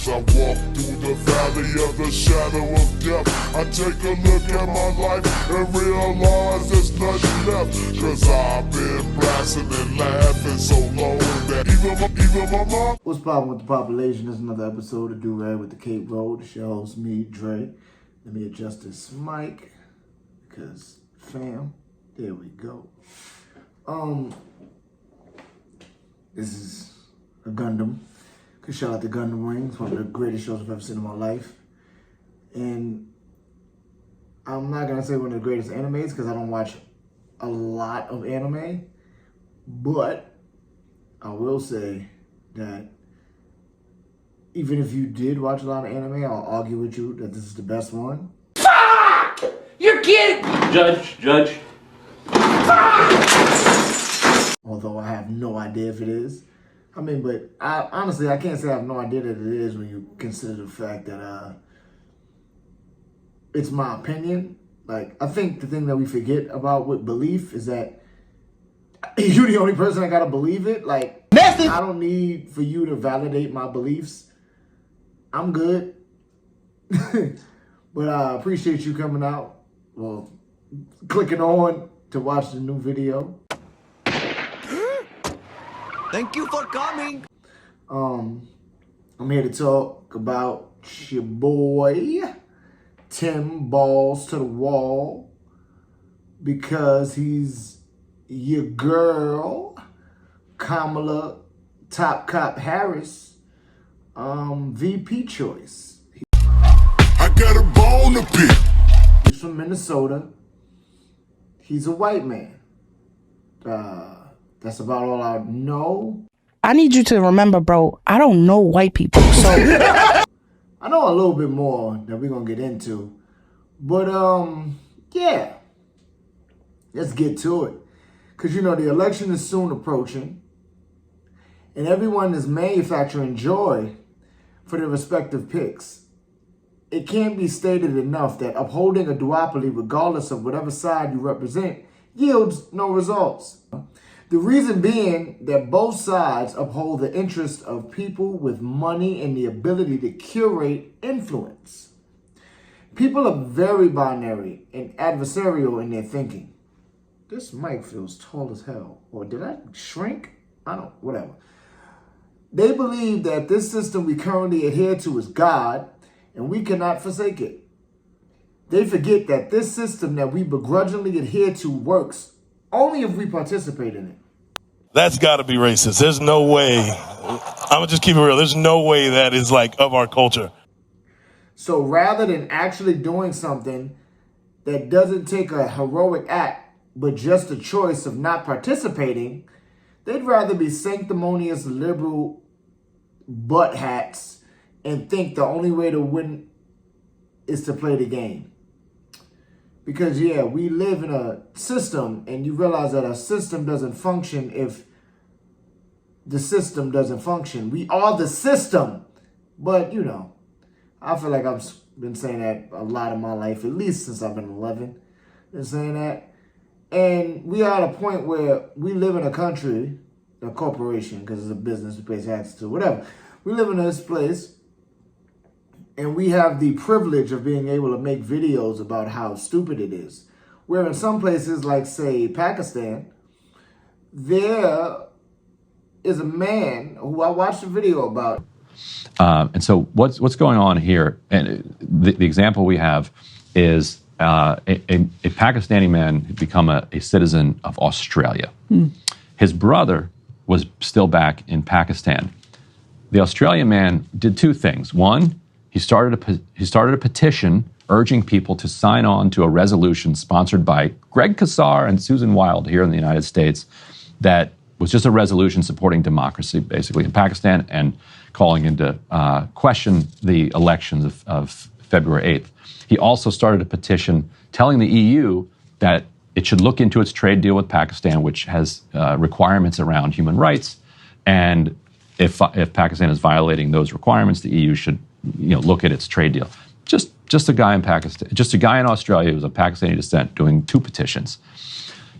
As I walk through the valley of the shadow of death, I take a look at my life and realize there's nothing left. Cause I've been blasting and laughing so long that even my mom. What's poppin' with the population? This is another episode of Durag with the Cape Road. It's your host, me, Dre. Let me adjust this mic, because fam, there we go. This is a Gundam. Cause shout out to Gundam Wing. It's one of the greatest shows I've ever seen in my life. And I'm not gonna say one of the greatest animes because I don't watch a lot of anime, but I will say that even if you did watch a lot of anime, I'll argue with you that this is the best one. Fuck! You're kidding! Judge. Although I have no idea if it is. I mean, but honestly, I can't say I have no idea that it is when you consider the fact that it's my opinion. Like, I think the thing that we forget about with belief is that you're the only person that gotta believe it. Like, I don't need for you to validate my beliefs. I'm good. But I appreciate you coming out. Well, clicking on to watch the new video. Thank you for coming. I'm here to talk about your boy, Tim Balls to the Wall, because he's your girl, Kamala Top Cop Harris, VP choice. I got a bone to pick. He's from Minnesota. He's a white man. That's about all I know. I need you to remember, bro, I don't know white people, so... I know a little bit more that we're going to get into. But, yeah. Let's get to it. Because, you know, the election is soon approaching. And everyone is manufacturing joy for their respective picks. It can't be stated enough that upholding a duopoly, regardless of whatever side you represent, yields no results. The reason being that both sides uphold the interests of people with money and the ability to curate influence. People are very binary and adversarial in their thinking. This mic feels tall as hell. Or did I shrink? Whatever. They believe that this system we currently adhere to is God, and we cannot forsake it. They forget that this system that we begrudgingly adhere to works only if we participate in it. That's got to be racist. There's no way. I'm going to just keep it real. There's no way that is like of our culture. So rather than actually doing something that doesn't take a heroic act, but just a choice of not participating, they'd rather be sanctimonious liberal butt hats and think the only way to win is to play the game. Because, yeah, we live in a system, and you realize that a system doesn't function if the system doesn't function. We are the system. But, you know, I feel like I've been saying that a lot of my life, at least since I've been 11, been saying that. And we are at a point where we live in a country, a corporation, because it's a business we pay taxes to, whatever. We live in this place. And we have the privilege of being able to make videos about how stupid it is. Where in some places, like, say, Pakistan, there is a man who I watched a video about. And so what's going on here, and the example we have is a Pakistani man who'd become a citizen of Australia. His brother was still back in Pakistan. The Australian man did two things. One, he started a petition urging people to sign on to a resolution sponsored by Greg Kassar and Susan Wild here in the United States that was just a resolution supporting democracy, basically, in Pakistan and calling into question the elections of February 8th. He also started a petition telling the EU that it should look into its trade deal with Pakistan, which has requirements around human rights, and if Pakistan is violating those requirements, the EU should look at its trade deal. Just a guy in Pakistan, just a guy in Australia who's of Pakistani descent doing two petitions.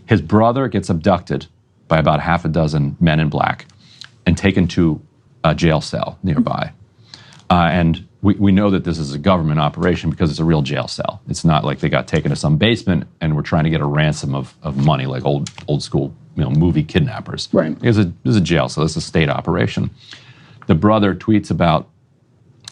His brother gets abducted by about half a dozen men in black and taken to a jail cell nearby. And we know that this is a government operation because it's a real jail cell. It's not like they got taken to some basement and we're trying to get a ransom of money like old school movie kidnappers. Right. This is a jail cell. It's a state operation. The brother tweets about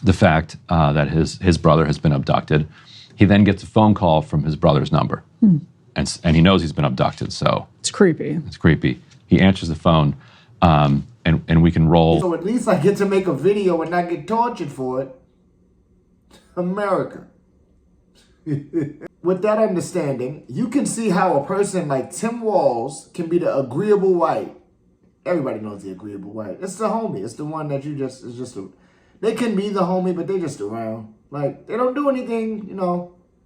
the fact that his brother has been abducted. He then gets a phone call from his brother's number. And he knows he's been abducted, so... It's creepy. It's creepy. He answers the phone, and we can roll... So at least I get to make a video and not get tortured for it. America. With that understanding, you can see how a person like Tim Walz can be the agreeable white. Everybody knows the agreeable white. It's the homie. It's the one that you just... They can be the homie, but they just around. Like, they don't do anything,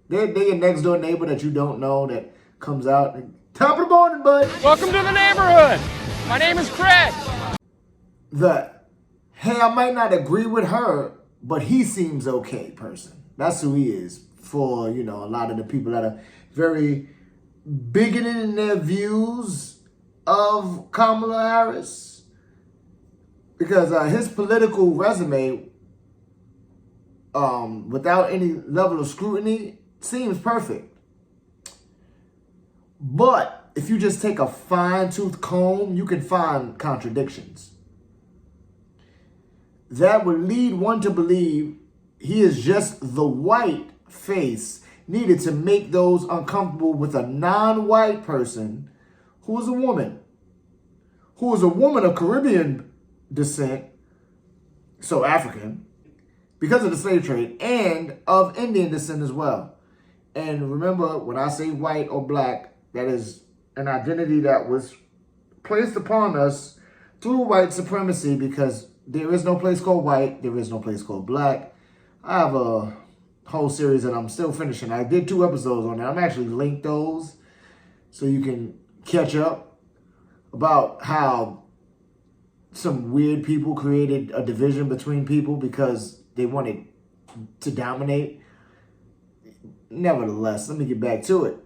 They're your next door neighbor that you don't know that comes out and, top of the morning, bud. Welcome to the neighborhood. My name is Craig. Hey, I might not agree with her, but he seems okay person. That's who he is for, a lot of the people that are very bigoted in their views of Kamala Harris. Because his political resume, without any level of scrutiny, seems perfect. But if you just take a fine-tooth comb, you can find contradictions. That would lead one to believe he is just the white face needed to make those uncomfortable with a non-white person who is a woman. Who is a woman of Caribbean descent, so African, because of the slave trade, and of Indian descent as well. And remember, when I say white or black, that is an identity that was placed upon us through white supremacy, because there is no place called white, there is no place called black. I have a whole series that I'm still finishing. I did 2 episodes on that. I'm actually linked those so you can catch up about how some weird people created a division between people because they wanted to dominate. Nevertheless, let me get back to it.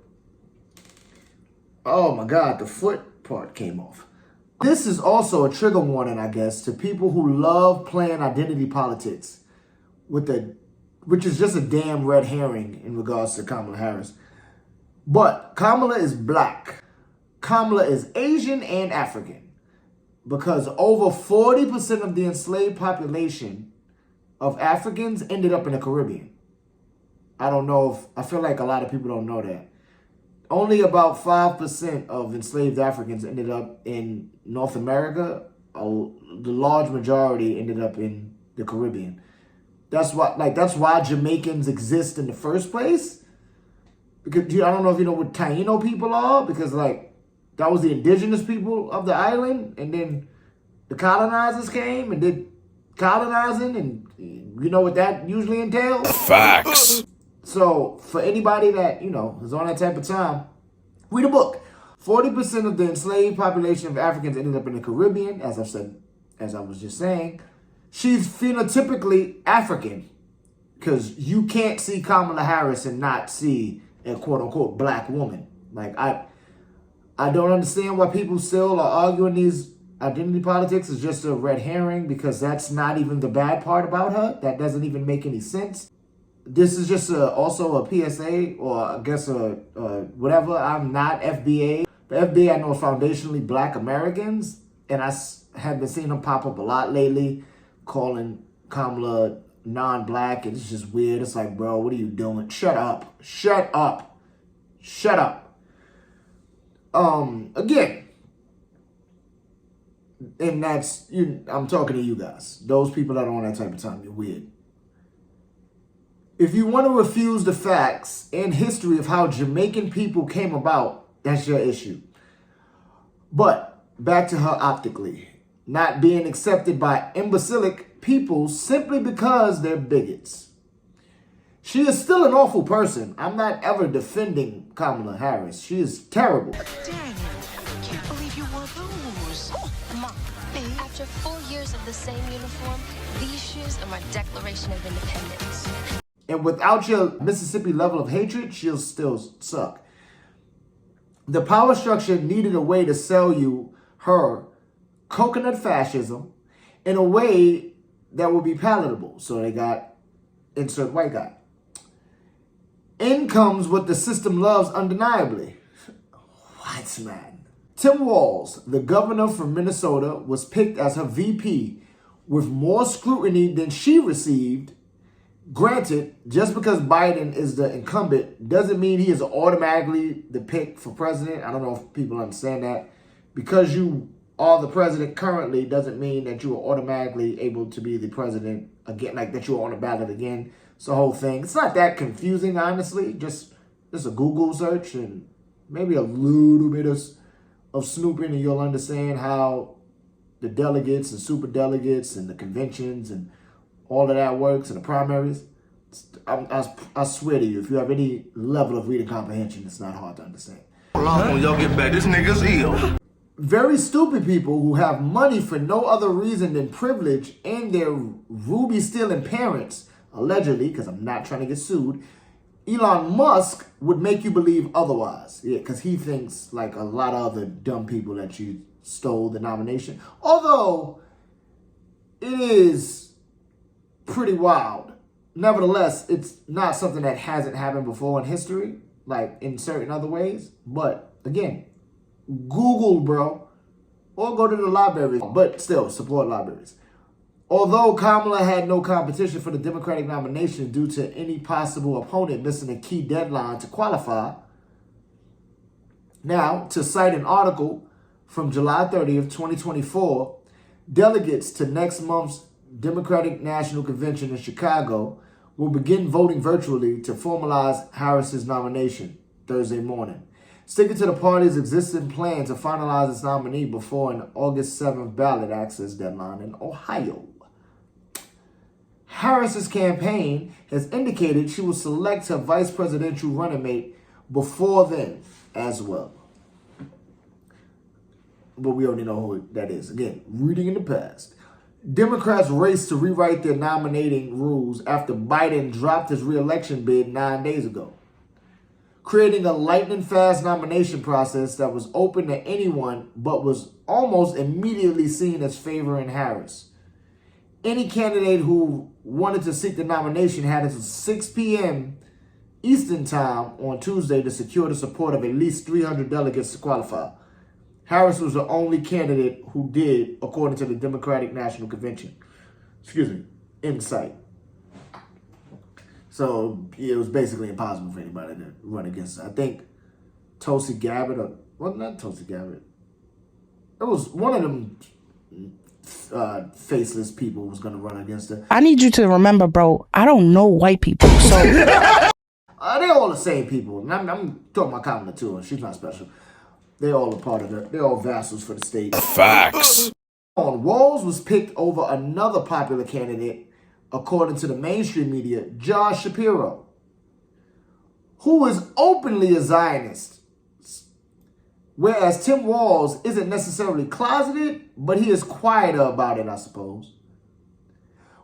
Oh my God, the foot part came off. This is also a trigger warning, I guess, to people who love playing identity politics which is just a damn red herring in regards to Kamala Harris. But Kamala is black. Kamala is Asian and African. Because over 40% of the enslaved population of Africans ended up in the Caribbean. I feel like a lot of people don't know that. Only about 5% of enslaved Africans ended up in North America. The large majority ended up in the Caribbean. That's why Jamaicans exist in the first place. Because I don't know if you know what Taino people are, because that was the indigenous people of the island, and then the colonizers came and did colonizing, and you know what that usually entails? Facts. So for anybody that, is on that type of time, read a book. 40% of the enslaved population of Africans ended up in the Caribbean, as I was just saying. She's phenotypically African, because you can't see Kamala Harris and not see a quote-unquote black woman. I don't understand why people still are arguing these identity politics is just a red herring, because that's not even the bad part about her. That doesn't even make any sense. This is just also a PSA, or I guess whatever. I'm not FBA. The FBA, I know, is foundationally Black Americans, and I have been seeing them pop up a lot lately, calling Kamala non-black, and it's just weird. It's like, bro, what are you doing? Shut up. Shut up. Shut up. Again, and that's, I'm talking to you guys. Those people that are on that type of time, you're weird. If you want to refuse the facts and history of how Jamaican people came about, that's your issue. But back to her optically not being accepted by imbecilic people simply because they're bigots. She is still an awful person. I'm not ever defending Kamala Harris. She is terrible. Dang, I can't believe you wore those. Mom, after 4 years of the same uniform, these shoes are my Declaration of Independence. And without your Mississippi level of hatred, she'll still suck. The power structure needed a way to sell you her coconut fascism in a way that would be palatable. So they got insert white guy. In comes what the system loves undeniably. What, man? Tim Walz, the governor from Minnesota, was picked as her VP with more scrutiny than she received. Granted, just because Biden is the incumbent doesn't mean he is automatically the pick for president. I don't know if people understand that. Because you are the president currently doesn't mean that you are automatically able to be the president again, like that you are on the ballot again. It's the whole thing. It's not that confusing, honestly. Just a Google search and maybe a little bit of snooping, and you'll understand how the delegates and super delegates and the conventions and all of that works, and the primaries. I swear to you, if you have any level of reading comprehension, it's not hard to understand. When y'all get back, this nigga's ill. Very stupid people who have money for no other reason than privilege and their ruby-stealing parents, allegedly, because I'm not trying to get sued, Elon Musk would make you believe otherwise. Yeah, because he thinks like a lot of other dumb people that you stole the nomination. Although, it is pretty wild. Nevertheless, it's not something that hasn't happened before in history, like in certain other ways. But again, Google, bro, or go to the library, but still support libraries. Although Kamala had no competition for the Democratic nomination due to any possible opponent missing a key deadline to qualify, now, to cite an article from July 30th, 2024, delegates to next month's Democratic National Convention in Chicago will begin voting virtually to formalize Harris's nomination Thursday morning, sticking to the party's existing plan to finalize its nominee before an August 7th ballot access deadline in Ohio. Harris's campaign has indicated she will select her vice presidential running mate before then as well. But we already know who that is. Again, reading in the past. Democrats race to rewrite their nominating rules after Biden dropped his re-election bid 9 days ago, creating a lightning-fast nomination process that was open to anyone but was almost immediately seen as favoring Harris. Any candidate who wanted to seek the nomination had until 6 p.m. Eastern Time on Tuesday to secure the support of at least 300 delegates to qualify. Harris was the only candidate who did, according to the Democratic National Convention. In sight. So yeah, it was basically impossible for anybody to run against her. I think Tulsi Gabbard, or well, not Tulsi Gabbard. It was one of them faceless people was going to run against her. I need you to remember, bro, I don't know white people, so... They're all the same people. And I'm talking about Kamala too, and she's not special. They're all a part of it. They're all vassals for the state. Facts. Walz was picked over another popular candidate, according to the mainstream media, Josh Shapiro, who is openly a Zionist. Whereas Tim Walz isn't necessarily closeted, but he is quieter about it, I suppose.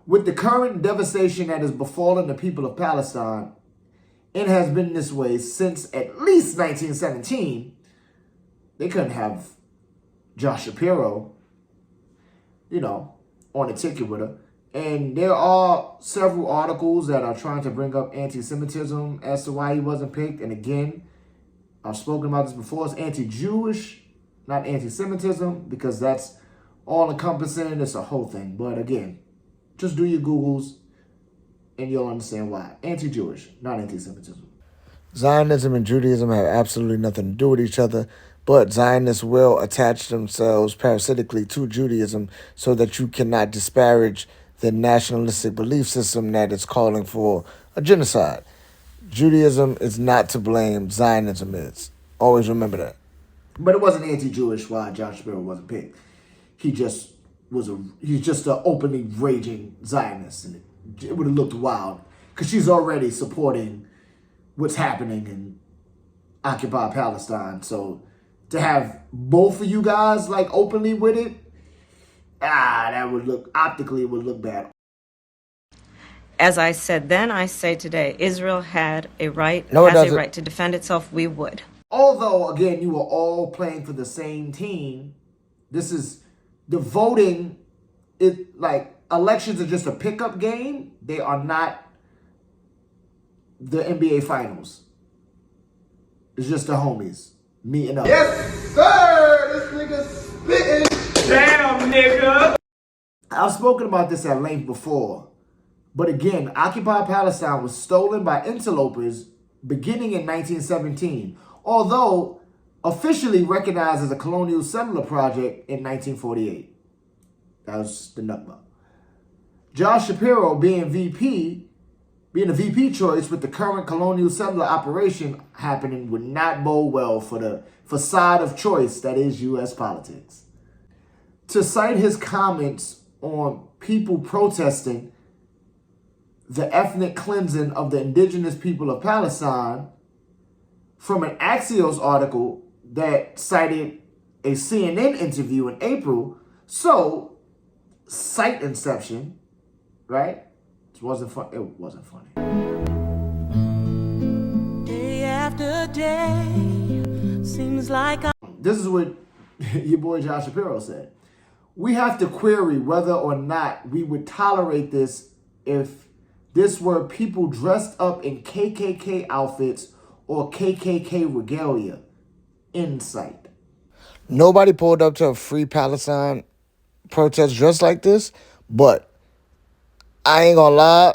With the current devastation that has befallen the people of Palestine, it has been this way since at least 1917, they couldn't have Josh Shapiro, on the ticket with her. And there are several articles that are trying to bring up anti-Semitism as to why he wasn't picked. And again, I've spoken about this before. It's anti-Jewish, not anti-Semitism, because that's all-encompassing. It's a whole thing. But again, just do your Googles and you'll understand why. Anti-Jewish, not anti-Semitism. Zionism and Judaism have absolutely nothing to do with each other, but Zionists will attach themselves parasitically to Judaism so that you cannot disparage the nationalistic belief system that is calling for a genocide. Judaism is not to blame, Zionism is. Always remember that. But it wasn't anti-Jewish why Josh Shapiro wasn't picked. He's just an openly raging Zionist, and it would have looked wild because she's already supporting what's happening in occupied Palestine. So to have both of you guys like openly with it, that would look, optically it would look bad. As I said then, I say today, Israel has a right to defend itself. We would. Although, again, you are all playing for the same team, this is the voting. It like elections are just a pickup game. They are not the NBA Finals. It's just the homies meeting up. Yes, sir! This nigga spitting. Damn, nigga! I've spoken about this at length before. But again, Occupy Palestine was stolen by interlopers beginning in 1917, although officially recognized as a colonial settler project in 1948. That was the Nakba. Josh Shapiro being a VP choice with the current colonial settler operation happening would not bode well for the facade of choice that is U.S. politics. To cite his comments on people protesting the ethnic cleansing of the indigenous people of Palestine from an Axios article that cited a CNN interview in April. So, site inception, right? It wasn't fun. It wasn't funny. Day after day seems like This is what your boy Josh Shapiro said. We have to query whether or not we would tolerate this if this were people dressed up in KKK outfits or KKK regalia. Insight. Nobody pulled up to a Free Palestine protest dressed like this, but I ain't gonna lie,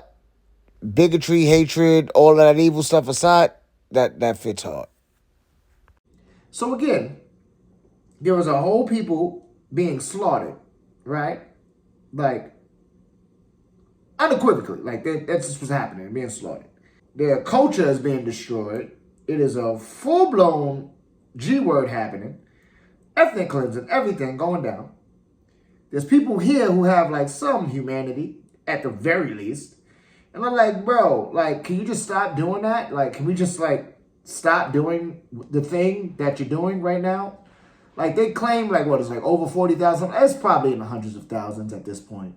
bigotry, hatred, all of that evil stuff aside, that fits hard. So again, there was a whole people being slaughtered, right? Like, unequivocally, like that's just what's happening, being slaughtered. Their culture is being destroyed. It is a full-blown G-word happening. Ethnic cleansing, everything going down. There's people here who have like some humanity, at the very least. And I'm like, bro, like, can you just stop doing that? Like, can we just like stop doing the thing that you're doing right now? Like, they claim like, what is like over 40,000? It's probably in the hundreds of thousands at this point.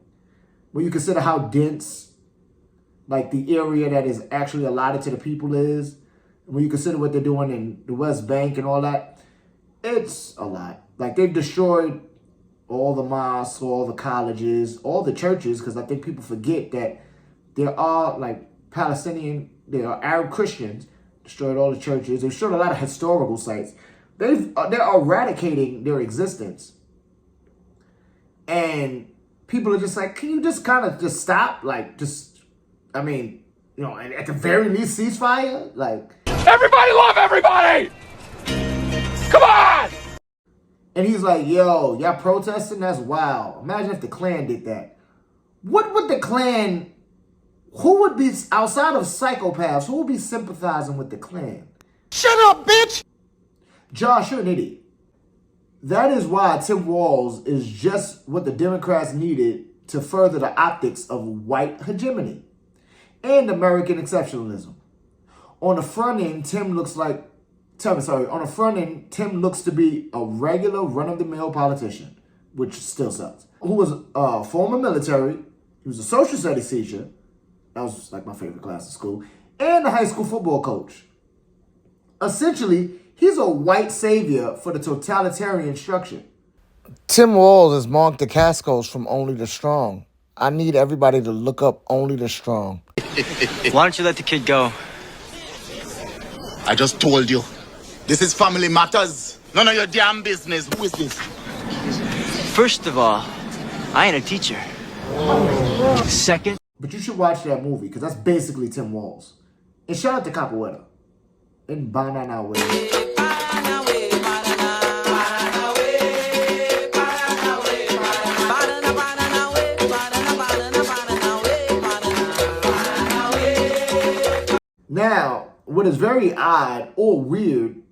When you consider how dense like the area that is actually allotted to the people is, when you consider what they're doing in the West Bank and all that, it's a lot. Like, they've destroyed all the mosques, all the colleges, all the churches, because I think people forget that there are like there are Arab Christians, destroyed all the churches. They've destroyed a lot of historical sites. They're eradicating their existence. And people are just like, can you just kind of just stop? Like, just, I mean, you know, at the very least, ceasefire? Like, Everybody love everybody! Come on! And he's like, yo, y'all protesting? That's wild. Imagine if the Klan did that. What would the Klan, who would be, outside of psychopaths, who would be sympathizing with the Klan? Shut up, bitch! Josh, you're an idiot. That is why Tim Walz is just what the Democrats needed to further the optics of white hegemony and American exceptionalism. On the front end, Tim looks to be a regular run-of-the-mill politician, which still sucks. Who was a former military, he was a social studies teacher, that was like my favorite class in school, and a high school football coach. Essentially, he's a white savior for the totalitarian structure. Tim Walz is Mark DeCascos from Only the Strong. I need everybody to look up Only the Strong. Why don't you let the kid go? I just told you. This is family matters. None of your damn business. Who is this? First of all, I ain't a teacher. Second. But you should watch that movie, because that's basically Tim Walz. And shout out to Capoeira. And Banana Way. Now, what is very odd or weird,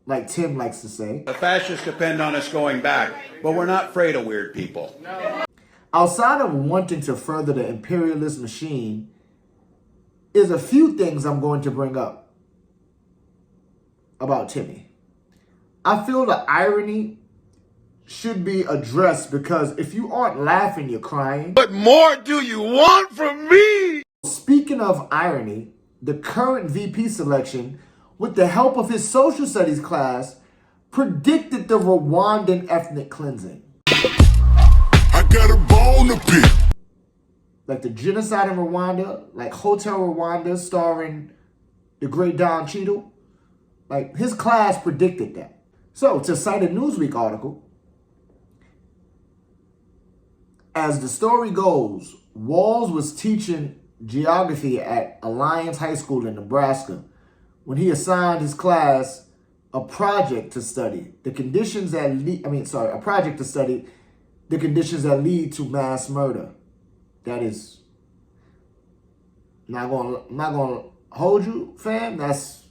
like Tim likes to say, the fascists depend on us going back, but we're not afraid of weird people. Outside of wanting to further the imperialist machine, is a few things I'm going to bring up about Timmy. I feel the irony should be addressed, because if you aren't laughing, you're crying. What more do you want from me? Speaking of irony, the current VP selection, with the help of his social studies class, predicted the Rwandan ethnic cleansing. I got a bone to pick. like the genocide in Rwanda, like Hotel Rwanda starring the great Don Cheadle. Like, his class predicted that. So, to cite a Newsweek article, as the story goes, Walz was teaching geography at Alliance High School in Nebraska when he assigned his class a project to study the conditions that lead to mass murder. That is not gonna hold you, fam. That's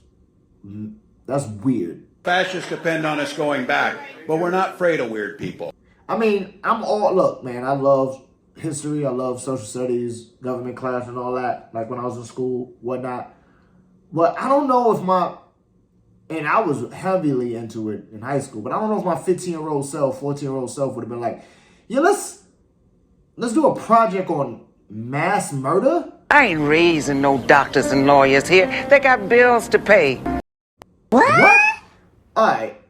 weird. Fascists depend on us going back, but we're not afraid of weird people. I mean, look, man, I love history, I love social studies, government class and all that, like when I was in school, whatnot. But I don't know if and I was heavily into it in high school, but I don't know if my 15-year-old self, 14-year-old self would have been like, yeah, let's do a project on mass murder. I ain't raising no doctors and lawyers here. They got bills to pay. What? All right,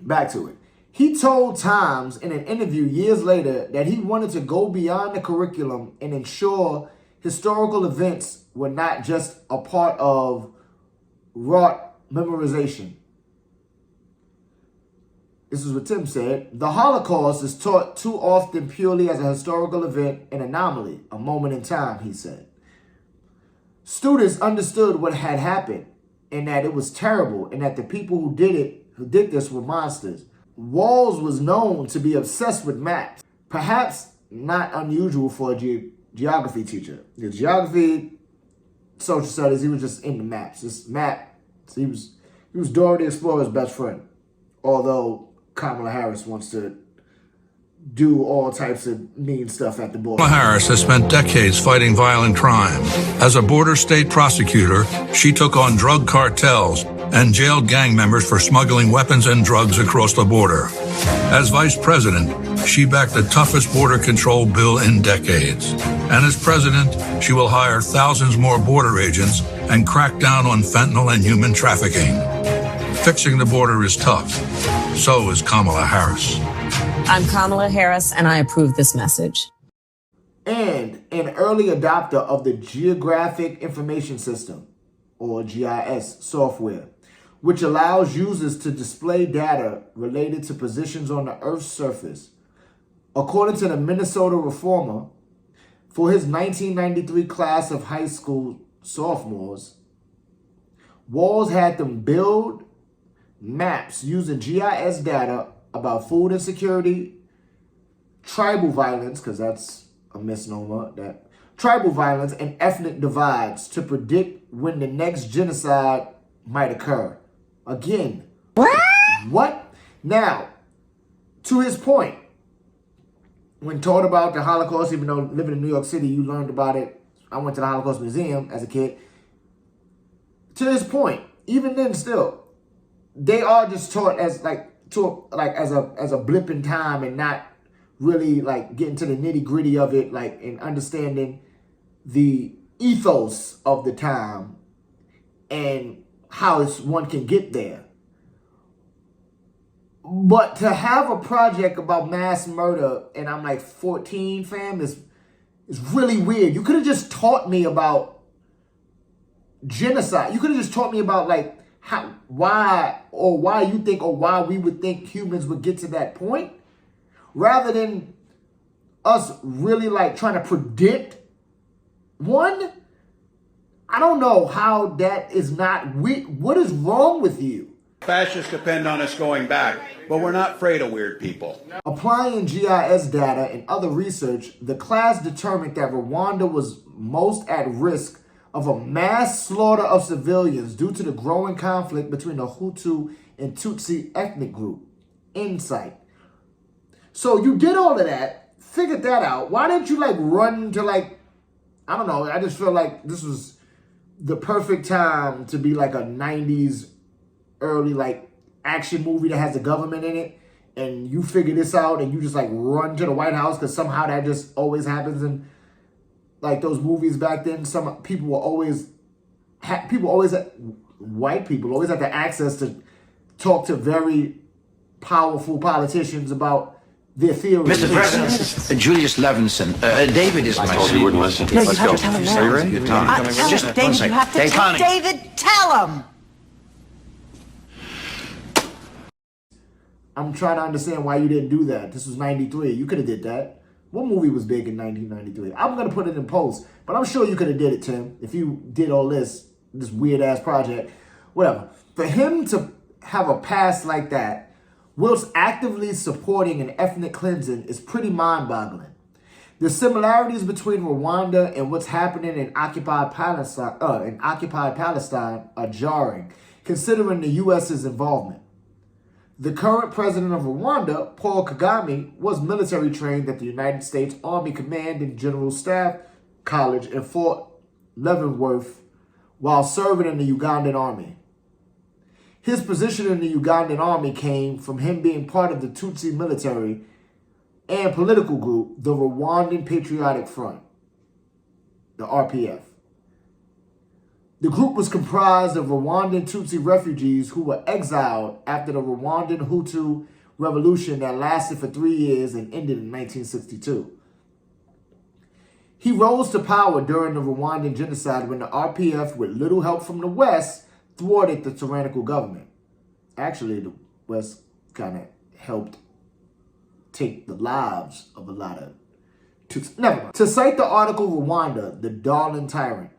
back to it. He told Times in an interview years later that he wanted to go beyond the curriculum and ensure historical events were not just a part of rote memorization. This is what Tim said. The Holocaust is taught too often purely as a historical event, an anomaly, a moment in time, he said. Students understood what had happened and that it was terrible and that the people who did this were monsters. Walz was known to be obsessed with maps, perhaps not unusual for a geography teacher. The geography, social studies, he was just into maps. Just map. He was Dora the Explorer's best friend. Although Kamala Harris wants to do all types of mean stuff at the border. Kamala Harris has spent decades fighting violent crime. As a border state prosecutor, she took on drug cartels and jailed gang members for smuggling weapons and drugs across the border. As vice president, she backed the toughest border control bill in decades. And as president, she will hire thousands more border agents and crack down on fentanyl and human trafficking. Fixing the border is tough. So is Kamala Harris. I'm Kamala Harris, and I approve this message. And an early adopter of the Geographic Information System, or GIS software, which allows users to display data related to positions on the Earth's surface. According to the Minnesota Reformer, for his 1993 class of high school sophomores, Walz had them build maps using GIS data about food insecurity, tribal violence, because that's a misnomer, that tribal violence and ethnic divides to predict when the next genocide might occur. Again, what? Now, to his point, when taught about the Holocaust, even though living in New York City, you learned about it. I went to the Holocaust Museum as a kid. To his point, even then still, they are just taught as as a blip in time and not really like getting to the nitty gritty of it, like in understanding the ethos of the time and how one can get there. But to have a project about mass murder and I'm like 14, fam, is really weird. You could have just taught me about genocide. You could have just taught me about like why you think or why we would think humans would get to that point, rather than us really like trying to predict one. I don't know how that is not weird. What is wrong with you? Fascists depend on us going back, but we're not afraid of weird people. Applying GIS data and other research, the class determined that Rwanda was most at risk of a mass slaughter of civilians due to the growing conflict between the Hutu and Tutsi ethnic group. Insight. So you did all of that, figured that out. Why didn't you like run to like, I don't know, I just feel like this was the perfect time to be like a 90s early like action movie that has the government in it, and you figure this out and you just like run to the White House because somehow that just always happens in like those movies back then. Some people were always white people always had the access to talk to very powerful politicians about their theory. Mr. President, Julius Levinson. David is my son. I told you wouldn't listen. No, you Let's have go. to tell him now. Are you ready? Your time. Just David, you have to tell David. Tell him. I'm trying to understand why you didn't do that. This was 93. You could have did that. What movie was big in 1993? I'm going to put it in post, but I'm sure you could have did it, Tim, if you did all this weird-ass project. Whatever. For him to have a past like that, whilst actively supporting an ethnic cleansing, is pretty mind-boggling. The similarities between Rwanda and what's happening in occupied Palestine are jarring, considering the U.S.'s involvement. The current president of Rwanda, Paul Kagame, was military trained at the United States Army Command and General Staff College in Fort Leavenworth while serving in the Ugandan Army. His position in the Ugandan Army came from him being part of the Tutsi military and political group, the Rwandan Patriotic Front, the RPF. The group was comprised of Rwandan Tutsi refugees who were exiled after the Rwandan Hutu revolution that lasted for 3 years and ended in 1962. He rose to power during the Rwandan genocide when the RPF, with little help from the West, thwarted the tyrannical government. Actually, the West kind of helped take the lives of a lot of Tutsi. Never mind. To cite the article Rwanda, the Darling Tyrant,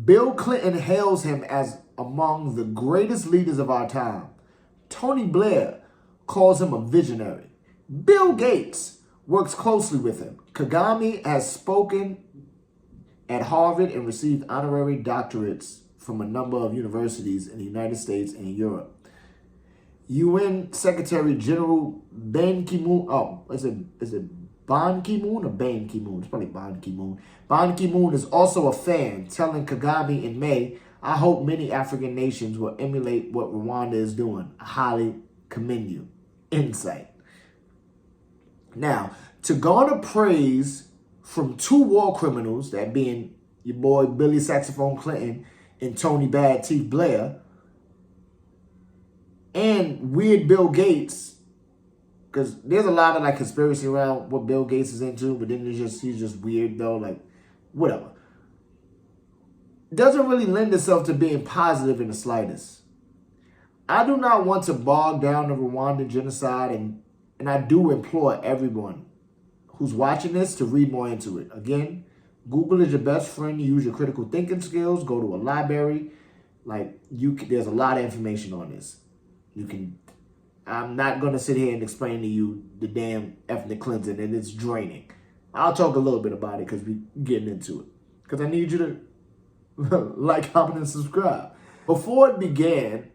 Bill Clinton hails him as among the greatest leaders of our time. Tony Blair calls him a visionary. Bill Gates works closely with him. Kagame has spoken at Harvard and received honorary doctorates from a number of universities in the United States and Europe. UN Secretary General Ban Ki-moon, is it Ban Ki-moon or Ban Ki-moon? It's probably Ban Ki-moon. Ban Ki-moon is also a fan, telling Kagame in May, "I hope many African nations will emulate what Rwanda is doing. I highly commend you." Insight. Now, to garner praise from two war criminals, that being your boy Billy Saxophone Clinton and Tony Bad Teeth Blair, and weird Bill Gates, because there's a lot of like conspiracy around what Bill Gates is into, but then he's just weird though, like whatever. Doesn't really lend itself to being positive in the slightest. I do not want to bog down the Rwandan genocide, and I do implore everyone who's watching this to read more into it. Again, Google is your best friend. Use your critical thinking skills. Go to a library. There's a lot of information on this. I'm not going to sit here and explain to you the damn ethnic cleansing, and it's draining. I'll talk a little bit about it because we're getting into it. Because I need you to like, comment, and subscribe. Before it began,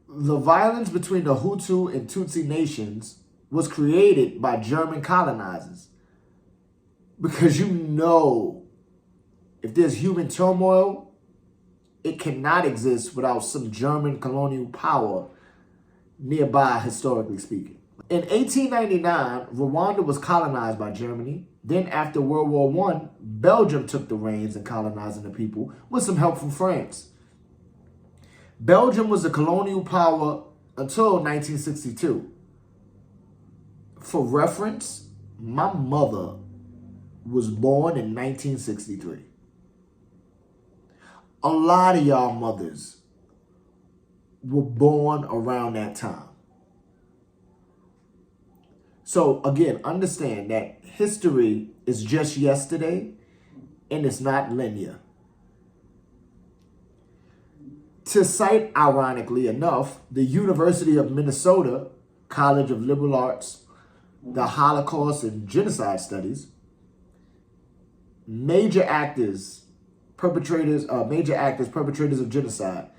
the violence between the Hutu and Tutsi nations was created by German colonizers. Because you know, if there's human turmoil, it cannot exist without some German colonial power nearby, historically speaking. In 1899, Rwanda was colonized by Germany. Then after World War I, Belgium took the reins in colonizing the people with some help from France. Belgium was a colonial power until 1962. For reference, my mother was born in 1963. A lot of y'all mothers were born around that time. So again, understand that history is just yesterday and it's not linear. To cite, ironically enough, the University of Minnesota College of Liberal Arts, the Holocaust and Genocide Studies, major actors, perpetrators of genocide,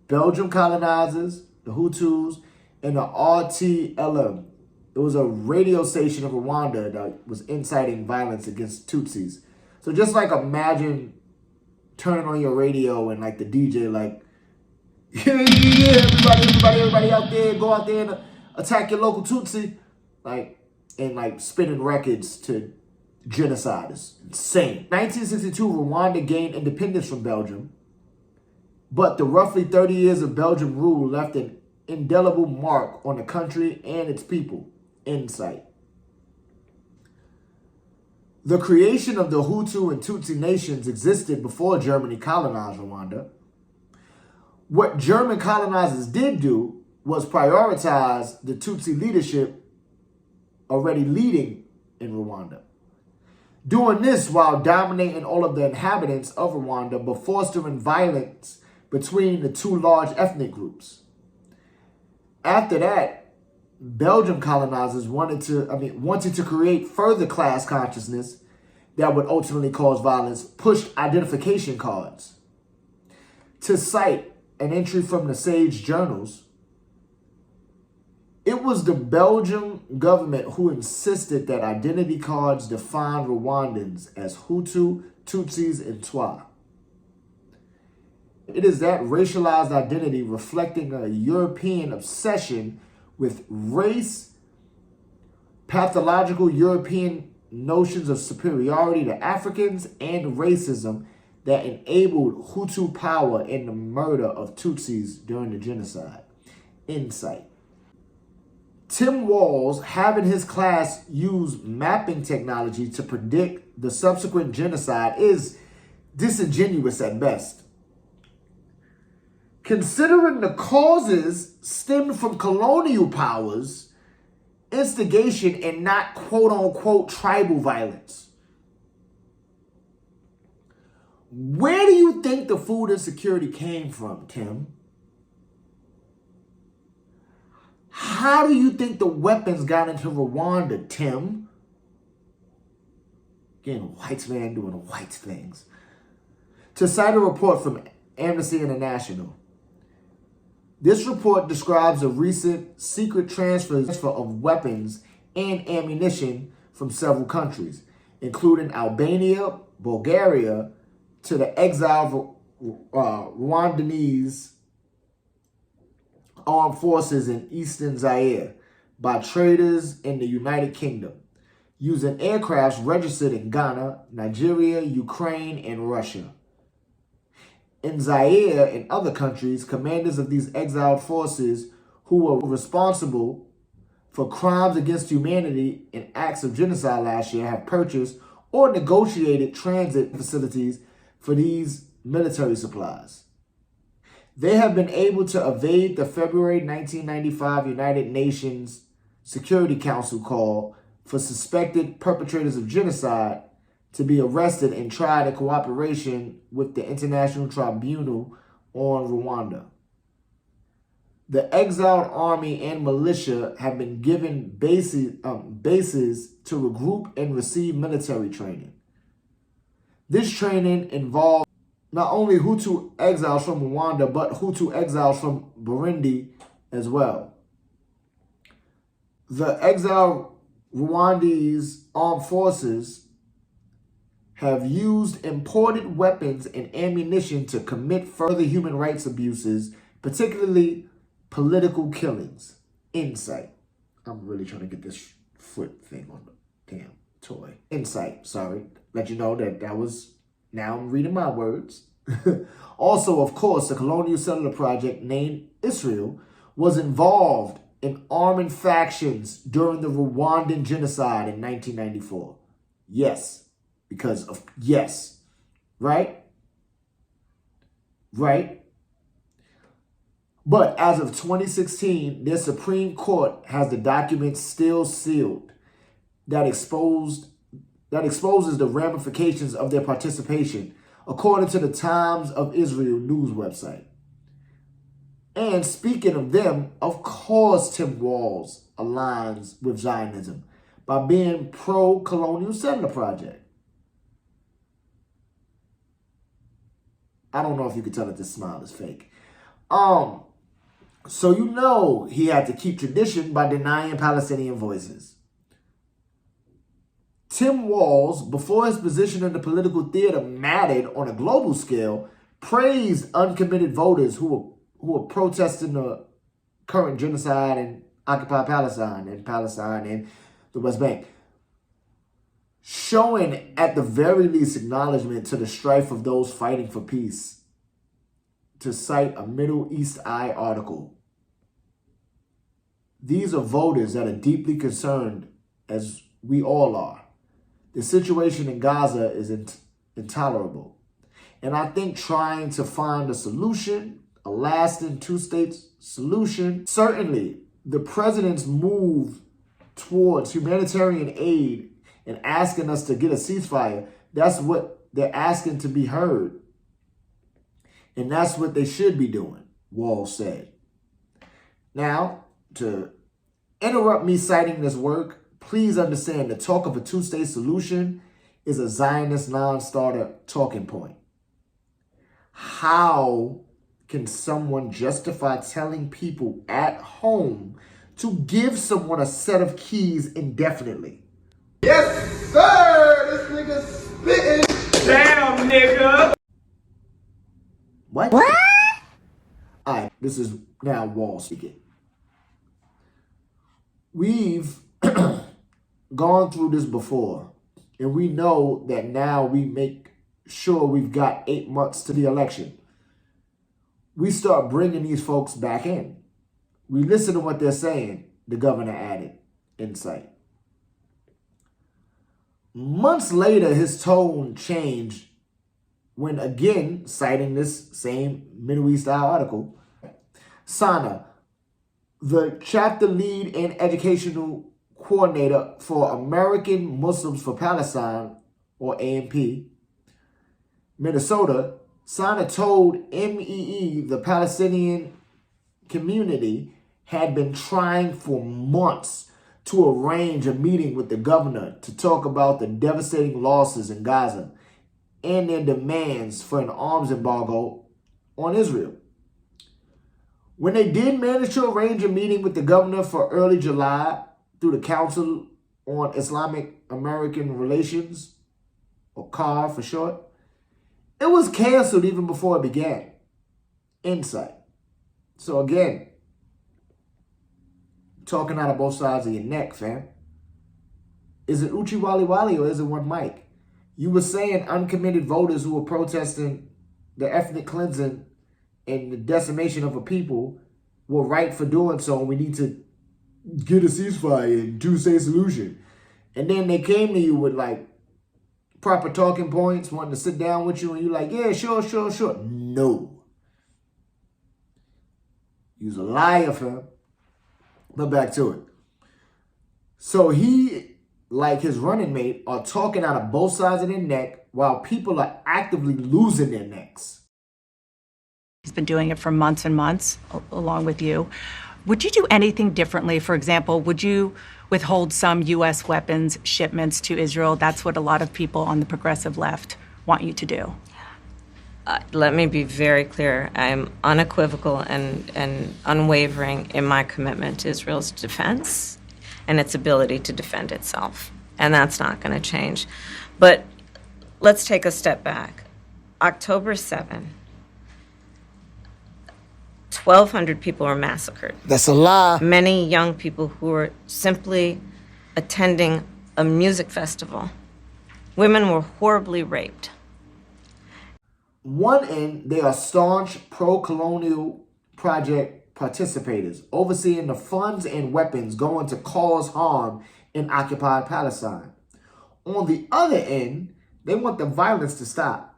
Belgium colonizers, the Hutus, and the RTLM. It was a radio station of Rwanda that was inciting violence against Tutsis. So just like imagine turning on your radio and like the DJ like, everybody out there, go out there and attack your local Tutsi, and spinning records to genocide. Is insane. 1962, Rwanda gained independence from Belgium, but the roughly 30 years of Belgian rule left an indelible mark on the country and its people. Insight. The creation of the Hutu and Tutsi nations existed before Germany colonized Rwanda. What German colonizers did do was prioritize the Tutsi leadership already leading in Rwanda. Doing this while dominating all of the inhabitants of Rwanda, but fostering violence between the two large ethnic groups. After that, Belgian colonizers wanted to create further class consciousness that would ultimately cause violence, pushed identification cards. To cite an entry from the Sage Journals, it was the Belgian government who insisted that identity cards define Rwandans as Hutu, Tutsis, and Twa. It is that racialized identity reflecting a European obsession with race, pathological European notions of superiority to Africans, and racism that enabled Hutu power in the murder of Tutsis during the genocide. Insight. Tim Walz, having his class use mapping technology to predict the subsequent genocide, is disingenuous at best. Considering the causes stemmed from colonial powers, instigation, and not quote-unquote tribal violence. Where do you think the food insecurity came from, Tim? How do you think the weapons got into Rwanda, Tim? Again, a white man doing white things. To cite a report from Amnesty International, this report describes a recent secret transfer of weapons and ammunition from several countries, including Albania, Bulgaria, to the exiled Rwandese armed forces in eastern Zaire by traders in the United Kingdom, using aircrafts registered in Ghana, Nigeria, Ukraine, and Russia. In Zaire and other countries, commanders of these exiled forces who were responsible for crimes against humanity and acts of genocide last year have purchased or negotiated transit facilities for these military supplies. They have been able to evade the February 1995 United Nations Security Council call for suspected perpetrators of genocide to be arrested and tried in cooperation with the International Tribunal on Rwanda. The exiled army and militia have been given bases to regroup and receive military training. This training involved not only Hutu exiles from Rwanda, but Hutu exiles from Burundi as well. The exiled Rwandese armed forces have used imported weapons and ammunition to commit further human rights abuses, particularly political killings. Insight. I'm really trying to get this foot thing on the damn toy. Insight, sorry. Let you know that was, now I'm reading my words. Also, of course, the colonial settler project named Israel was involved in arming factions during the Rwandan genocide in 1994. Yes. Because of, yes, right? Right? But as of 2016, their Supreme Court has the documents still sealed that exposes the ramifications of their participation, according to the Times of Israel news website. And speaking of them, of course Tim Walz aligns with Zionism by being pro-colonial settler project. I don't know if you can tell that this smile is fake. So you know he had to keep tradition by denying Palestinian voices. Tim Walz, before his position in the political theater mattered on a global scale, praised uncommitted voters who were protesting the current genocide in occupied Palestine and the West Bank, showing at the very least acknowledgement to the strife of those fighting for peace. To cite a Middle East Eye article, These are voters that are deeply concerned, as we all are. The situation in Gaza is intolerable. And I think trying to find a solution, a lasting two-state solution, certainly the president's move towards humanitarian aid and asking us to get a ceasefire, that's what they're asking to be heard. And that's what they should be doing, Walz said. Now, to interrupt me citing this work, please understand the talk of a two-state solution is a Zionist non-starter talking point. How can someone justify telling people at home to give someone a set of keys indefinitely? Yes, sir! This nigga spitting. Damn, nigga! What? Alright, this is now Walz speaking. We've gone through this before, and we know that now we make sure we've got 8 months to the election. We start bringing these folks back in. We listen to what they're saying, the governor added, insight. Months later, his tone changed when, again, citing this same Middle East Eye article, Sana, the chapter lead and educational coordinator for American Muslims for Palestine, or AMP, Minnesota, Sana told MEE the Palestinian community had been trying for months to arrange a meeting with the governor to talk about the devastating losses in Gaza and their demands for an arms embargo on Israel. When they did manage to arrange a meeting with the governor for early July through the Council on Islamic American Relations, or CAR for short, it was canceled even before it began. Insight. So again, talking out of both sides of your neck, fam. Is it Uchi Wally Wally or is it one mic? You were saying uncommitted voters who were protesting the ethnic cleansing and the decimation of a people were right for doing so. We need to get a ceasefire and two-state solution. And then they came to you with like proper talking points, wanting to sit down with you, and you're like, yeah, sure. No. You's a liar, fam. But back to it. So he, like his running mate, are talking out of both sides of their neck while people are actively losing their necks. He's been doing it for months and months, along with you. Would you do anything differently? For example, would you withhold some U.S. weapons shipments to Israel? That's what a lot of people on the progressive left want you to do. Let me be very clear. I'm unequivocal and unwavering in my commitment to Israel's defense and its ability to defend itself. And that's not going to change. But let's take a step back. October 7, 1,200 people were massacred. That's a lie. Many young people who were simply attending a music festival. Women were horribly raped. One end, they are staunch pro-colonial project participators, overseeing the funds and weapons going to cause harm in occupied Palestine. On the other end, they want the violence to stop.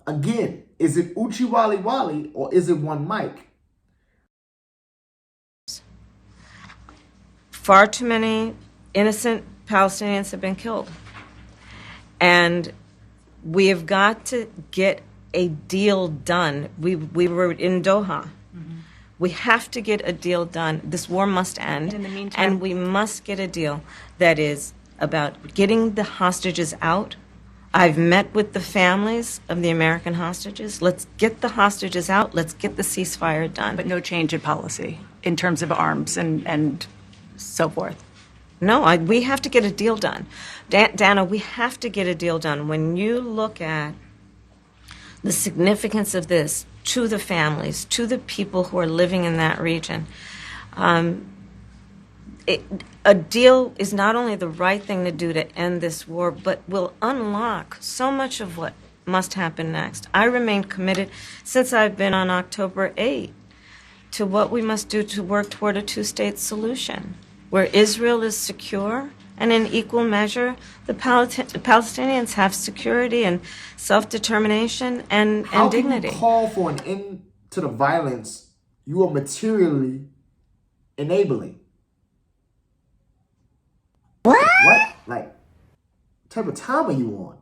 Again, is it Uchi Wally Wally or is it one mic? Far too many innocent Palestinians have been killed. And we have got to get a deal done. We were in Doha. Mm-hmm. We have to get a deal done. This war must end. And in the meantime, and we must get a deal that is about getting the hostages out. I've met with the families of the American hostages. Let's get the hostages out. Let's get the ceasefire done. But no change in policy in terms of arms and so forth. No, we have to get a deal done. Dana, we have to get a deal done. When you look at the significance of this to the families, to the people who are living in that region, a deal is not only the right thing to do to end this war, but will unlock so much of what must happen next. I remain committed since I've been on October 8 to what we must do to work toward a two-state solution, where Israel is secure and in equal measure, the Palestinians have security and self-determination and dignity. How can you call for an end to the violence you are materially enabling? What? Like, what type of time are you on?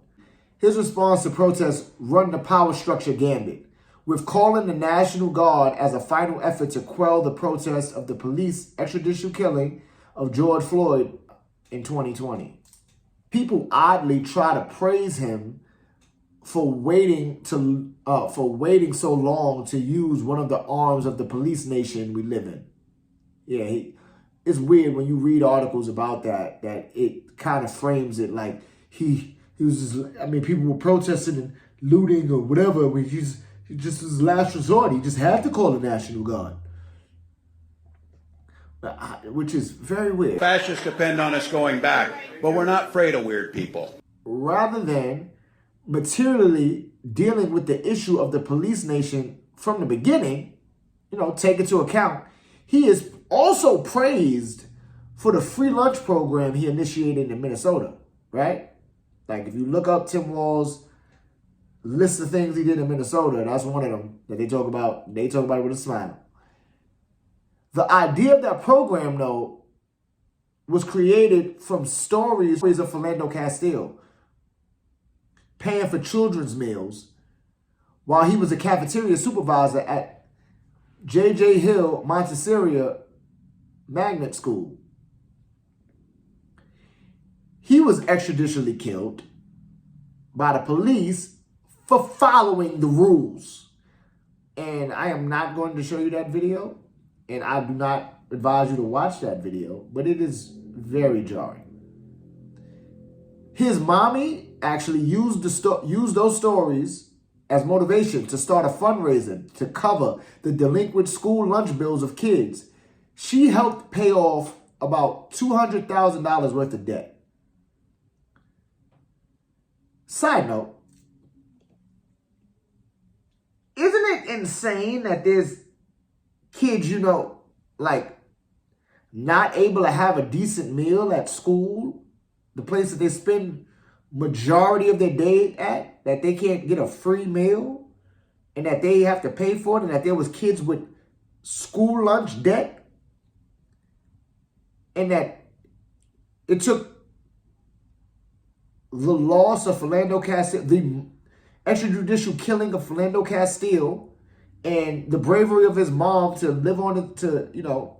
His response to protests run the power structure gambit, with calling the National Guard as a final effort to quell the protests of the police extrajudicial killing of George Floyd in 2020. People oddly try to praise him for waiting so long to use one of the arms of the police nation we live in. Yeah, it's weird when you read articles about that it kind of frames it like he was just, I mean, people were protesting and looting or whatever. When he just his last resort, he just had to call the National Guard, which is very weird. Fascists depend on us going back, but we're not afraid of weird people. Rather than materially dealing with the issue of the police nation from the beginning, take into account, he is also praised for the free lunch program he initiated in Minnesota, right? Like, if you look up Tim Walz' list of things he did in Minnesota, that's one of them that they talk about. They talk about it with a smile. The idea of that program, though, was created from stories of Philando Castile paying for children's meals while he was a cafeteria supervisor at J.J. Hill Montessori Magnet School. He was extrajudicially killed by the police for following the rules. And I am not going to show you that video, and I do not advise you to watch that video, but it is very jarring. His mommy actually used those stories as motivation to start a fundraiser to cover the delinquent school lunch bills of kids. She helped pay off about $200,000 worth of debt. Side note, isn't it insane that there's kids, like not able to have a decent meal at school, the place that they spend majority of their day at, that they can't get a free meal and that they have to pay for it, and that there was kids with school lunch debt, and that it took the loss of Philando Castile, the extrajudicial killing of Philando Castile, and the bravery of his mom to live on it, to,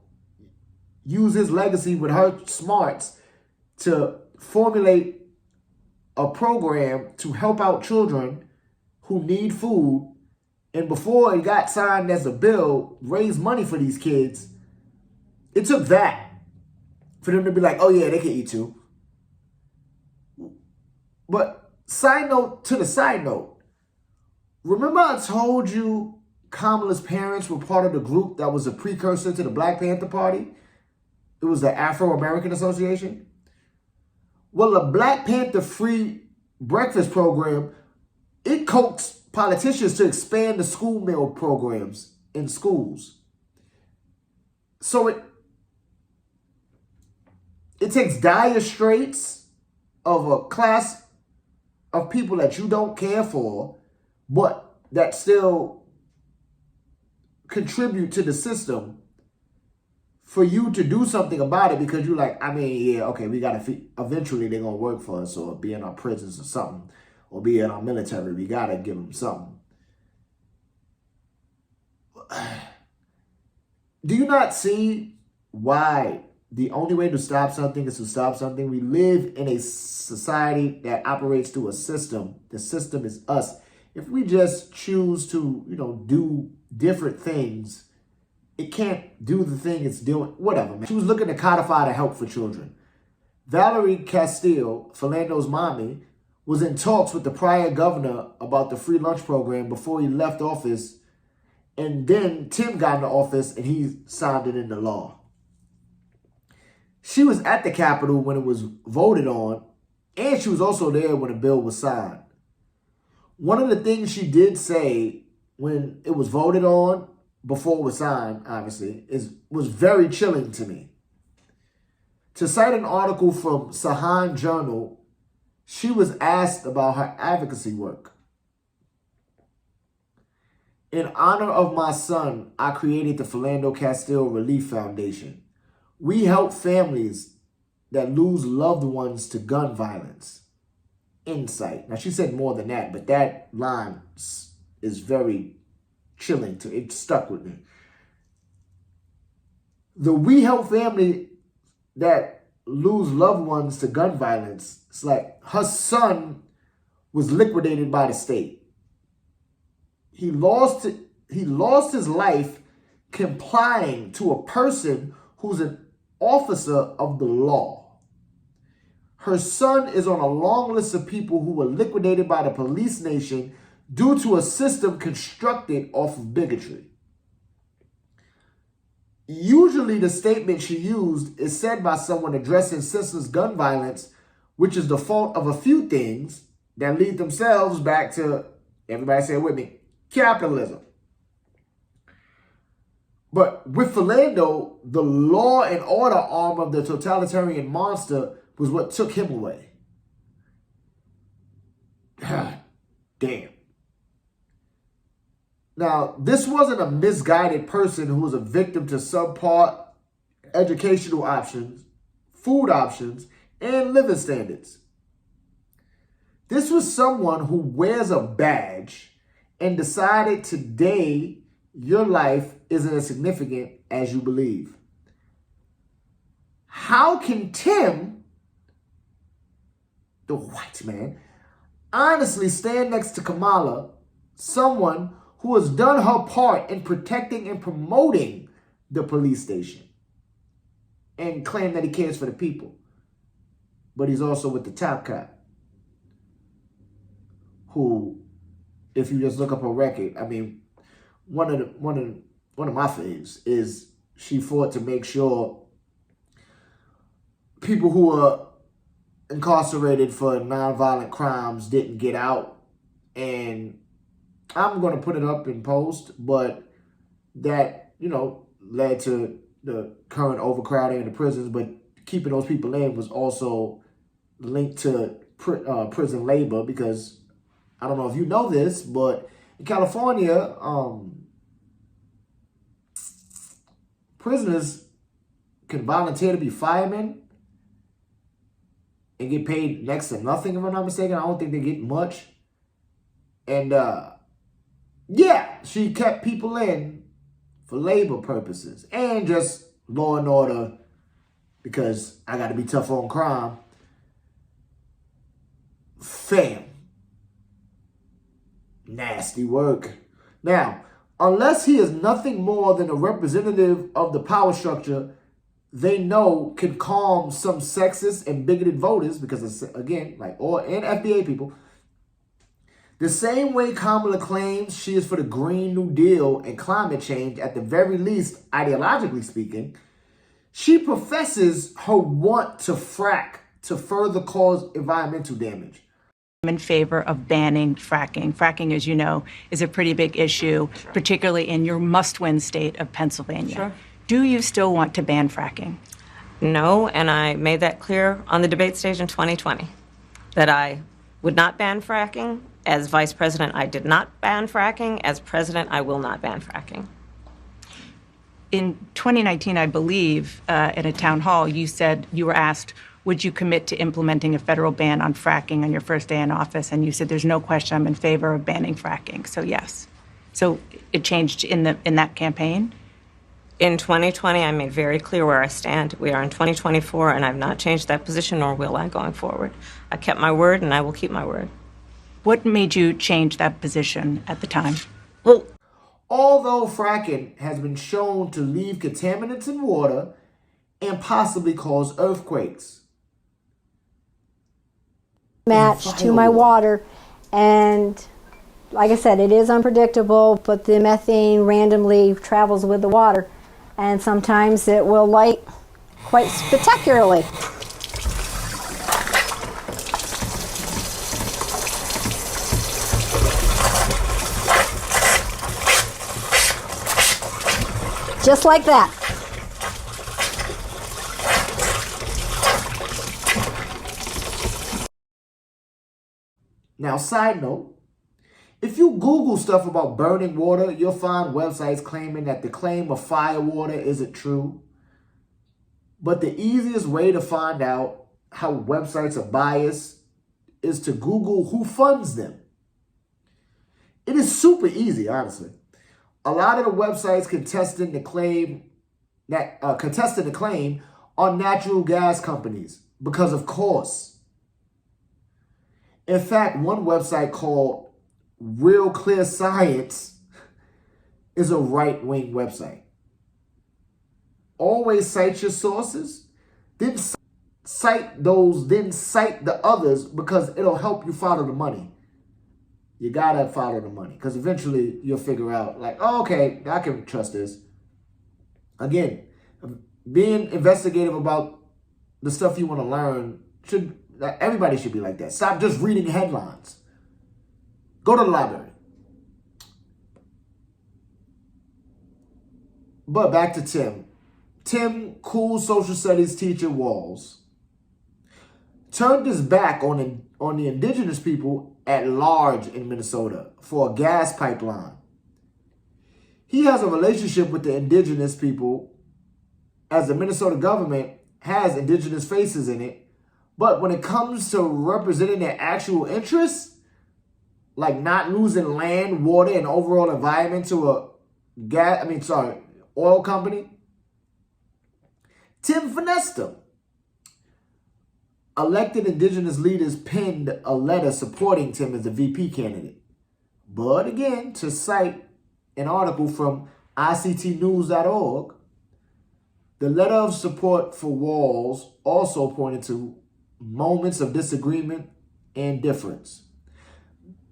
use his legacy with her smarts to formulate a program to help out children who need food. And before it got signed as a bill, raise money for these kids. It took that for them to be like, oh yeah, they can eat too. But side note to the side note, remember I told you Kamala's parents were part of the group that was a precursor to the Black Panther Party? It was the Afro-American Association. Well, the Black Panther free breakfast program, it coaxed politicians to expand the school meal programs in schools. So it takes dire straits of a class of people that you don't care for, but that still contribute to the system, for you to do something about it, because you're like, I mean, yeah, okay, we got to eventually they're going to work for us or be in our prisons or something, or be in our military. We got to give them something. Do you not see why the only way to stop something is to stop something? We live in a society that operates through a system. The system is us. If we just choose to, do different things, it can't do the thing it's doing. Whatever, man. She was looking to codify the help for children. Valerie Castile, Philando's mommy, was in talks with the prior governor about the free lunch program before he left office. And then Tim got into office and he signed it into law. She was at the Capitol when it was voted on, and she was also there when the bill was signed. One of the things she did say when it was voted on before it was signed, obviously, was very chilling to me. To cite an article from Sahan Journal, she was asked about her advocacy work. In honor of my son, I created the Philando Castile Relief Foundation. We help families that lose loved ones to gun violence. Insight. Now, she said more than that, but that line is very chilling. It stuck with me. The we help family that lose loved ones to gun violence, it's like her son was liquidated by the state. He lost his life complying to a person who's an officer of the law. Her son is on a long list of people who were liquidated by the police nation due to a system constructed off of bigotry. Usually the statement she used is said by someone addressing senseless gun violence, which is the fault of a few things that lead themselves back to, everybody say it with me, capitalism. But with Philando, the law and order arm of the totalitarian monster was what took him away. Damn. Now, this wasn't a misguided person who was a victim to subpar educational options, food options, and living standards. This was someone who wears a badge and decided today your life isn't as significant as you believe. How can Tim, the white man, honestly stand next to Kamala, someone who has done her part in protecting and promoting the police station, and claim that he cares for the people? But he's also with the top cop, who, if you just look up her record, I mean, one of my faves is she fought to make sure people who were incarcerated for nonviolent crimes didn't get out. And I'm going to put it up in post, but that, led to the current overcrowding in the prisons, but keeping those people in was also linked to prison labor, because I don't know if you know this, but in California, prisoners can volunteer to be firemen and get paid next to nothing, if I'm not mistaken. I don't think they get much. And she kept people in for labor purposes and just law and order, because I got to be tough on crime. Fam. Nasty work. Now, unless he is nothing more than a representative of the power structure they know can calm some sexist and bigoted voters, because it's, again, and FBA people, the same way Kamala claims she is for the Green New Deal and climate change, at the very least, ideologically speaking, she professes her want to frack to further cause environmental damage. I'm in favor of banning fracking. Fracking, as you know, is a pretty big issue, particularly in your must-win state of Pennsylvania. Sure. Do you still want to ban fracking? No, and I made that clear on the debate stage in 2020, that I would not ban fracking. As vice president, I did not ban fracking. As president, I will not ban fracking. In 2019, I believe, at a town hall, you said you were asked, would you commit to implementing a federal ban on fracking on your first day in office? And you said, there's no question, I'm in favor of banning fracking. So yes. So it changed in that campaign? In 2020, I made very clear where I stand. We are in 2024, and I've not changed that position, nor will I going forward. I kept my word, and I will keep my word. What made you change that position at the time? Well, although fracking has been shown to leave contaminants in water and possibly cause earthquakes. Match to my water, and like I said, it is unpredictable, but the methane randomly travels with the water, and sometimes it will light quite spectacularly. Just like that. Now, side note, if you Google stuff about burning water, you'll find websites claiming that the claim of fire water isn't true. But the easiest way to find out how websites are biased is to Google who funds them. It is super easy, honestly. A lot of the websites contesting the claim are natural gas companies because, of course. In fact, one website called Real Clear Science is a right-wing website. Always cite your sources, then cite the others because it'll help you follow the money. You gotta follow the money because eventually you'll figure out like, oh, okay, I can trust this. Again, being investigative about the stuff you want to learn everybody should be like that. Stop just reading headlines. Go to the library. But back to Tim. Tim, cool social studies teacher Walz, turned his back on the indigenous people at large in Minnesota for a gas pipeline. He has a relationship with the indigenous people as the Minnesota government has indigenous faces in it. But when it comes to representing their actual interests, like not losing land, water, and overall environment to a oil company, Tim finessed them. Elected indigenous leaders penned a letter supporting Tim as a VP candidate. But again, to cite an article from ICTnews.org, the letter of support for Walz also pointed to moments of disagreement and difference.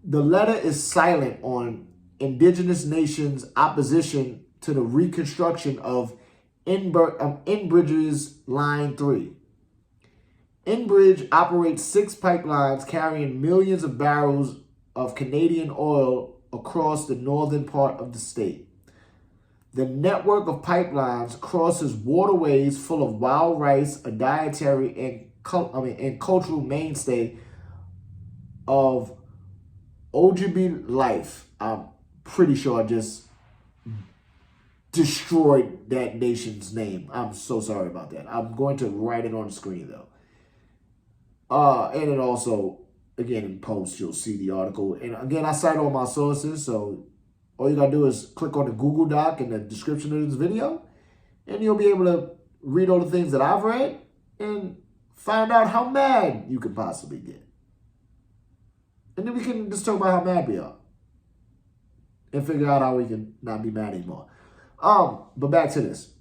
The letter is silent on indigenous nations' opposition to the reconstruction of Enbridge's Line 3. Enbridge operates 6 pipelines carrying millions of barrels of Canadian oil across the northern part of the state. The network of pipelines crosses waterways full of wild rice, a dietary and cultural mainstay of Ojibwe life. I'm pretty sure I just destroyed that nation's name. I'm so sorry about that. I'm going to write it on the screen though. And it also, again, in post, you'll see the article. And again, I cite all my sources, so all you gotta do is click on the Google Doc in the description of this video, and you'll be able to read all the things that I've read and find out how mad you could possibly get. And then we can just talk about how mad we are and figure out how we can not be mad anymore. But back to this.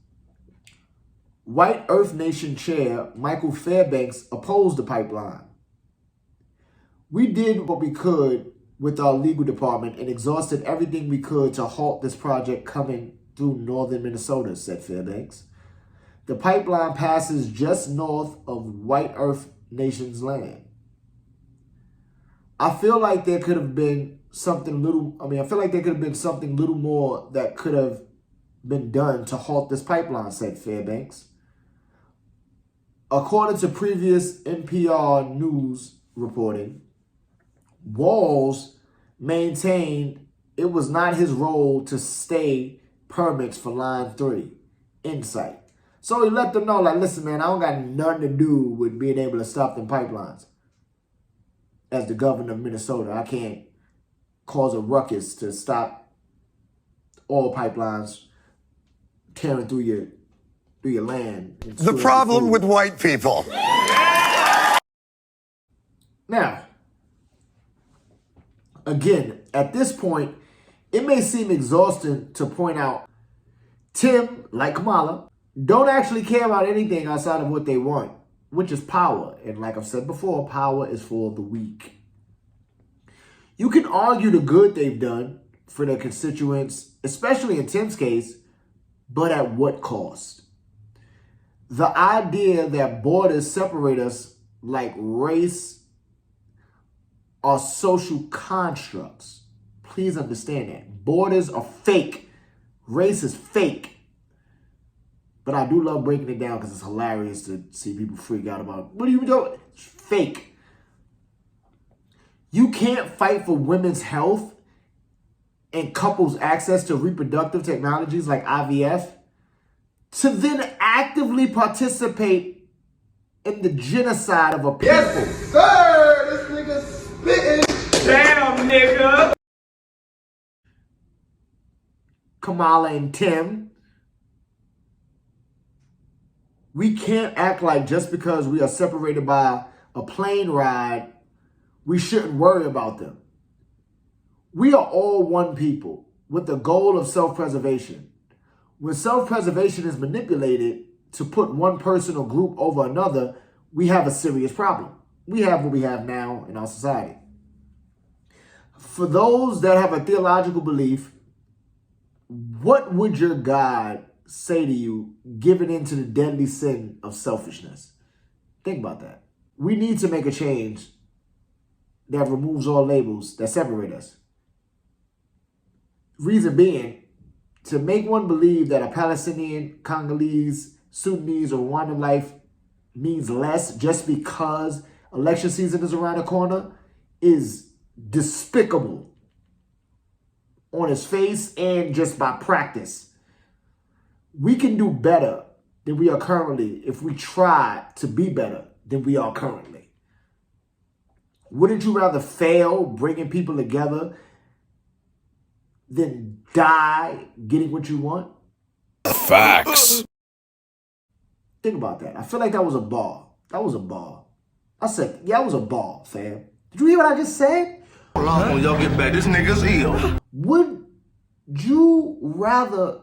White Earth Nation Chair Michael Fairbanks opposed the pipeline. We did what we could with our legal department and exhausted everything we could to halt this project coming through northern Minnesota, said Fairbanks. The pipeline passes just north of White Earth Nation's land. I feel like there could have been something little more that could have been done to halt this pipeline, said Fairbanks. According to previous NPR news reporting, Walz maintained it was not his role to stay permits for Line 3 in sight. So he let them know, like, listen, man, I don't got nothing to do with being able to stop them pipelines. As the governor of Minnesota, I can't cause a ruckus to stop all pipelines tearing through your land. The problem with white people. Now, again, at this point, it may seem exhausting to point out Tim, like Kamala, don't actually care about anything outside of what they want, which is power. And like I've said before, power is for the weak. You can argue the good they've done for their constituents, especially in Tim's case, but at what cost? The idea that borders separate us like race are social constructs. Please understand that. Borders are fake. Race is fake. But I do love breaking it down because it's hilarious to see people freak out about, what are you doing? It's fake. You can't fight for women's health and couples' access to reproductive technologies like IVF to then actively participate in the genocide of a people. Yes, sir! This nigga spitting. Damn, nigga! Kamala and Tim. We can't act like just because we are separated by a plane ride, we shouldn't worry about them. We are all one people with the goal of self-preservation. When self-preservation is manipulated to put one person or group over another, we have a serious problem. We have what we have now in our society. For those that have a theological belief, what would your God say to you given into the deadly sin of selfishness? Think about that. We need to make a change that removes all labels that separate us. Reason being, to make one believe that a Palestinian, Congolese, Sudanese, or Rwandan life means less just because election season is around the corner is despicable on its face and just by practice. We can do better than we are currently if we try to be better than we are currently. Wouldn't you rather fail bringing people together than die getting what you want? Facts. Think about that. I feel like that was a ball. That was a ball. I said, yeah, that was a ball, fam. Did you hear what I just said? Hold on, when y'all get back, this nigga's ill. Would you rather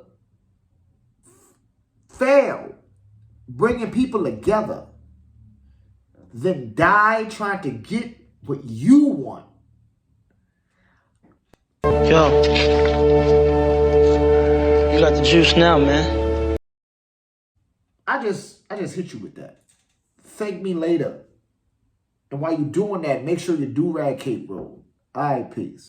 fail bringing people together than die trying to get what you want? Yo, you got the juice now, man. I just hit you with that. Thank me later. And while you're doing that, make sure your Durag cape roll. All right, peace.